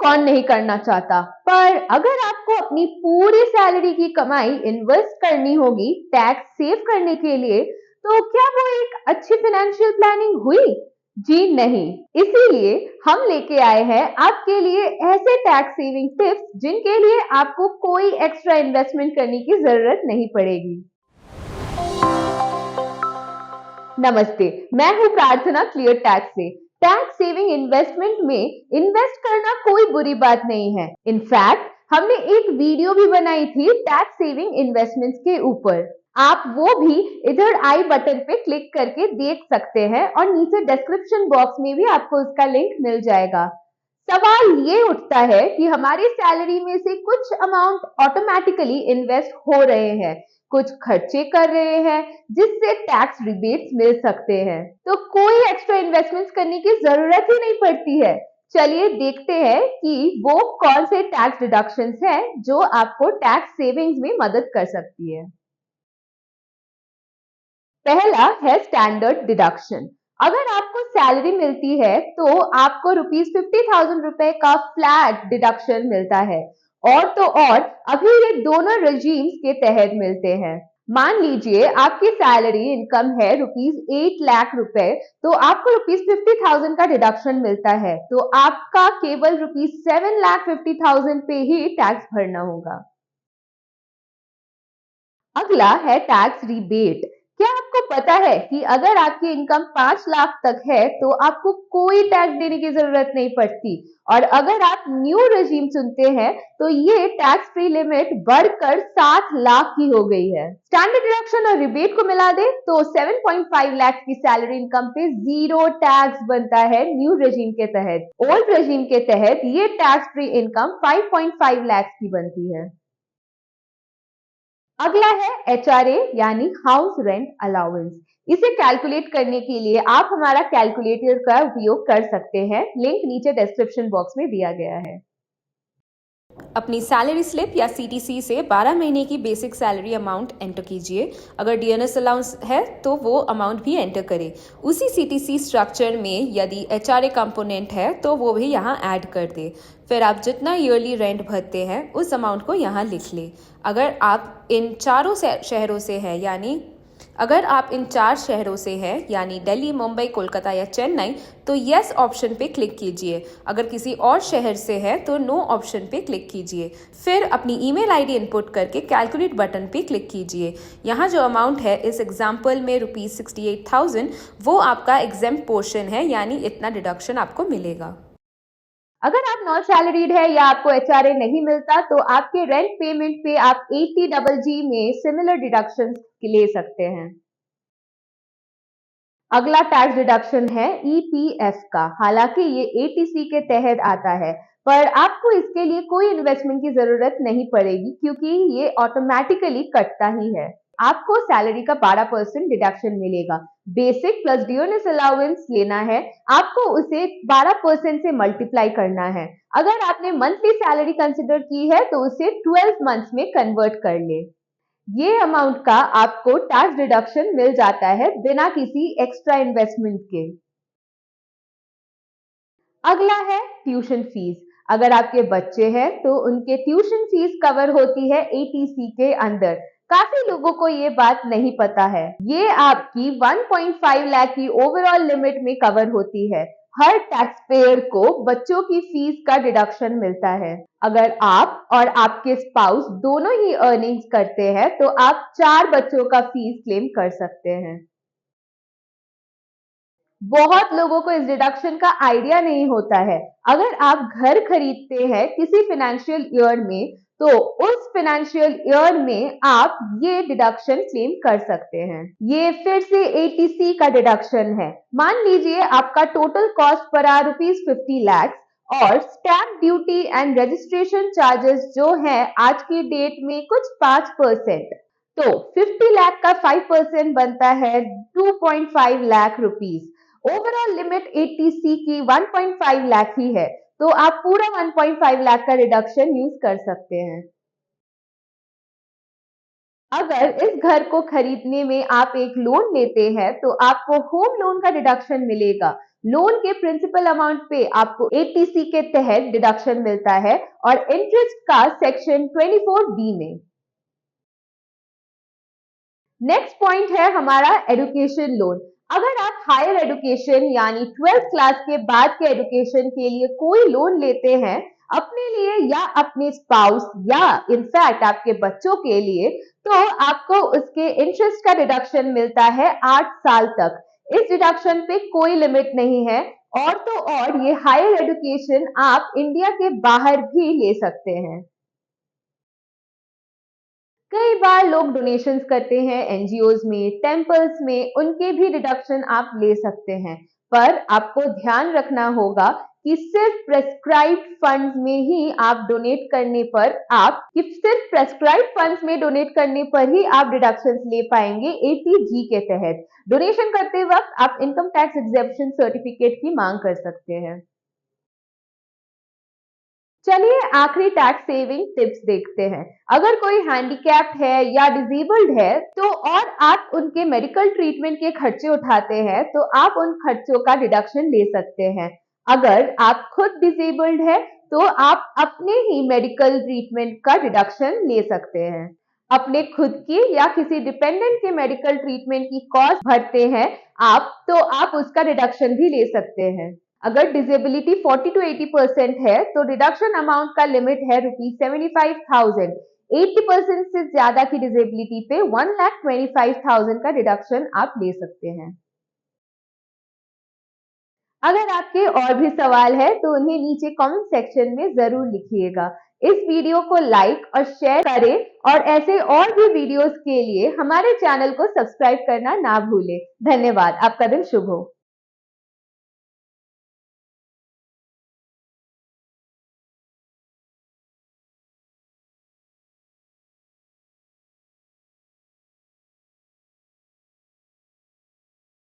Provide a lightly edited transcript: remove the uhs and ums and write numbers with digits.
कौन नहीं करना चाहता, पर अगर आपको अपनी पूरी सैलरी की कमाई इन्वेस्ट करनी होगी टैक्स सेव करने के लिए, तो क्या वो एक अच्छी फाइनेंशियल प्लानिंग हुई? जी नहीं। इसीलिए हम लेके आए हैं आपके लिए ऐसे टैक्स सेविंग टिप्स जिनके लिए आपको कोई एक्स्ट्रा इन्वेस्टमेंट करने की जरूरत नहीं पड़ेगी। नमस्ते, मैं हूं प्रार्थना क्लियर टैक्स से। टैक्स सेविंग इन्वेस्टमेंट में इन्वेस्ट करना कोई बुरी बात नहीं है। इनफैक्ट हमने एक वीडियो भी बनाई थी टैक्स सेविंग इन्वेस्टमेंट्स के ऊपर। आप वो भी इधर आई बटन पे क्लिक करके देख सकते हैं और नीचे डिस्क्रिप्शन बॉक्स में भी आपको उसका लिंक मिल जाएगा। सवाल ये उठता है कि हमारी सैलरी में से कुछ अमाउंट ऑटोमेटिकली इन्वेस्ट हो रहे हैं, कुछ खर्चे कर रहे हैं जिससे टैक्स रिबेट्स मिल सकते हैं, तो कोई एक्स्ट्रा इन्वेस्टमेंट्स करने की जरूरत ही नहीं पड़ती है। चलिए देखते हैं कि वो कौन से टैक्स डिडक्शंस हैं जो आपको टैक्स सेविंग्स में मदद कर सकती है। पहला है स्टैंडर्ड डिडक्शन। अगर आपको सैलरी मिलती है तो आपको ₹50,000 का फ्लैट डिडक्शन मिलता है, और तो और अभी ये दोनों रेजीम्स के तहत मिलते हैं। मान लीजिए आपकी सैलरी इनकम है ₹8 लाख, तो आपको ₹50,000 का डिडक्शन मिलता है, तो आपका केवल ₹7,50,000 पे ही टैक्स भरना होगा। अगला है टैक्स रिबेट। क्या आपको पता है कि अगर आपकी इनकम 5 लाख तक है तो आपको कोई टैक्स देने की जरूरत नहीं पड़ती, और अगर आप न्यू रेजीम चुनते हैं तो ये टैक्स फ्री लिमिट बढ़कर 7 लाख की हो गई है। स्टैंडर्ड डिडक्शन और रिबेट को मिला दे तो 7.5 लाख की सैलरी इनकम पे जीरो टैक्स बनता है न्यू रेजीम के तहत। ओल्ड रेजीम के तहत ये टैक्स फ्री इनकम 5.5 लाख की बनती है। अगला है HRA यानी हाउस रेंट अलाउंस। इसे कैलकुलेट करने के लिए आप हमारा कैलकुलेटर का उपयोग कर सकते हैं। लिंक नीचे डिस्क्रिप्शन बॉक्स में दिया गया है। अपनी सैलरी स्लिप या CTC से 12 महीने की बेसिक सैलरी अमाउंट एंटर कीजिए। अगर DNS अलाउंस है तो वो अमाउंट भी एंटर करें। उसी CTC स्ट्रक्चर में यदि HRA कंपोनेंट है तो वो भी यहाँ ऐड कर दे। फिर आप जितना ईयरली रेंट भरते हैं उस अमाउंट को यहाँ लिख लें। अगर आप इन चारों शहरों से हैं यानी दिल्ली, मुंबई, कोलकाता या चेन्नई, तो यस ऑप्शन पे क्लिक कीजिए। अगर किसी और शहर से है तो नो ऑप्शन पे क्लिक कीजिए। फिर अपनी ईमेल आईडी इनपुट करके कैलकुलेट बटन पे क्लिक कीजिए। यहाँ जो अमाउंट है इस एग्जाम्पल में ₹68,000, वो आपका एग्जेम्प्ट पोर्शन है, यानी इतना डिडक्शन आपको मिलेगा। अगर आप नॉन सैलरीड है या आपको HRA नहीं मिलता तो आपके रेंट पेमेंट पे आप 80GG में सिमिलर डिडक्शन ले सकते हैं। अगला टैक्स डिडक्शन है EPF का। हालांकि ये ATC के तहत आता है, पर आपको इसके लिए कोई इन्वेस्टमेंट की जरूरत नहीं पड़ेगी क्योंकि ये ऑटोमेटिकली कटता ही है। आपको सैलरी का 12% डिडक्शन मिलेगा। बेसिक प्लस DNS अलाउंस लेना है, आपको उसे 12% से मल्टीप्लाई करना है। अगर आपने मंथली सैलरी कंसिडर की है तो उसे 12 मंथ्स में कन्वर्ट कर ले। ये अमाउंट का आपको टैक्स डिडक्शन मिल जाता है बिना किसी एक्स्ट्रा इन्वेस्टमेंट के। अगला है ट्यूशन फीस। अगर आपके बच्चे हैं तो उनके ट्यूशन फीस कवर होती है ATC के अंदर। काफी लोगों को ये बात नहीं पता है। ये आपकी 1.5 लाख की ओवरऑल लिमिट में कवर होती है। हर टैक्स पेयर को बच्चों की फीस का डिडक्शन मिलता है। अगर आप और आपके स्पाउस दोनों ही अर्निंग्स करते हैं तो आप 4 बच्चों का फीस क्लेम कर सकते हैं। बहुत लोगों को इस डिडक्शन का आइडिया नहीं होता है। अगर आप घर खरीदते हैं किसी फाइनेंशियल ईयर में, तो उस फाइनेंशियल ईयर में आप ये डिडक्शन क्लेम कर सकते हैं। ये फिर से ATC का डिडक्शन है। मान लीजिए आपका टोटल कॉस्ट पड़ा ₹50 लाख, और stamp duty and registration charges जो है आज की डेट में कुछ 5%, तो 50 लाख का 5% बनता है ₹2.5 लाख। ओवरऑल लिमिट ATC की 1.5 लाख ही है, तो आप पूरा 1.5 लाख का रिडक्शन यूज कर सकते हैं। अगर इस घर को खरीदने में आप एक लोन लेते हैं तो आपको होम लोन का डिडक्शन मिलेगा। लोन के प्रिंसिपल अमाउंट पे आपको एटीसी के तहत डिडक्शन मिलता है और इंटरेस्ट का सेक्शन 24B में। नेक्स्ट पॉइंट है हमारा एजुकेशन लोन। अगर आप हायर एजुकेशन यानी 12th क्लास के बाद के एजुकेशन के लिए कोई लोन लेते हैं अपने लिए या अपने स्पाउस या इनफैक्ट आपके बच्चों के लिए, तो आपको उसके इंटरेस्ट का डिडक्शन मिलता है 8 साल तक। इस डिडक्शन पे कोई लिमिट नहीं है। और तो और ये हायर एजुकेशन आप इंडिया के बाहर भी ले सकते हैं। कई बार लोग डोनेशंस करते हैं एनजीओज में, टेम्पल्स में, उनके भी डिडक्शन आप ले सकते हैं। पर आपको ध्यान रखना होगा कि सिर्फ प्रेस्क्राइब्ड फंड्स में ही आप डोनेट करने पर ही आप डिडक्शंस ले पाएंगे एटीजी के तहत। डोनेशन करते वक्त आप इनकम टैक्स एग्जेम्पशन सर्टिफिकेट की मांग कर सकते हैं। चलिए आखिरी टैक्स सेविंग टिप्स देखते हैं। अगर कोई हैंडीकैप्ड है या डिसेबल्ड है तो और आप उनके मेडिकल ट्रीटमेंट के खर्चे उठाते हैं तो आप उन खर्चों का डिडक्शन ले सकते हैं। अगर आप खुद डिसेबल्ड है तो आप अपने ही मेडिकल ट्रीटमेंट का डिडक्शन ले सकते हैं। अपने खुद की या किसी डिपेंडेंट के मेडिकल ट्रीटमेंट की कॉस्ट भरते हैं आप, तो आप उसका डिडक्शन भी ले सकते हैं। अगर डिसेबिलिटी 40 to 80% है तो डिडक्शन अमाउंट का लिमिट है ₹75,000। 80% से ज्यादा की डिसेबिलिटी पे 1,25,000 का डिडक्शन आप ले सकते हैं। अगर आपके और भी सवाल है तो उन्हें नीचे कमेंट सेक्शन में जरूर लिखिएगा। इस वीडियो को लाइक और शेयर करें और ऐसे और भी वीडियोस के लिए हमारे चैनल को सब्सक्राइब करना ना भूलें। धन्यवाद। आपका दिन शुभ हो।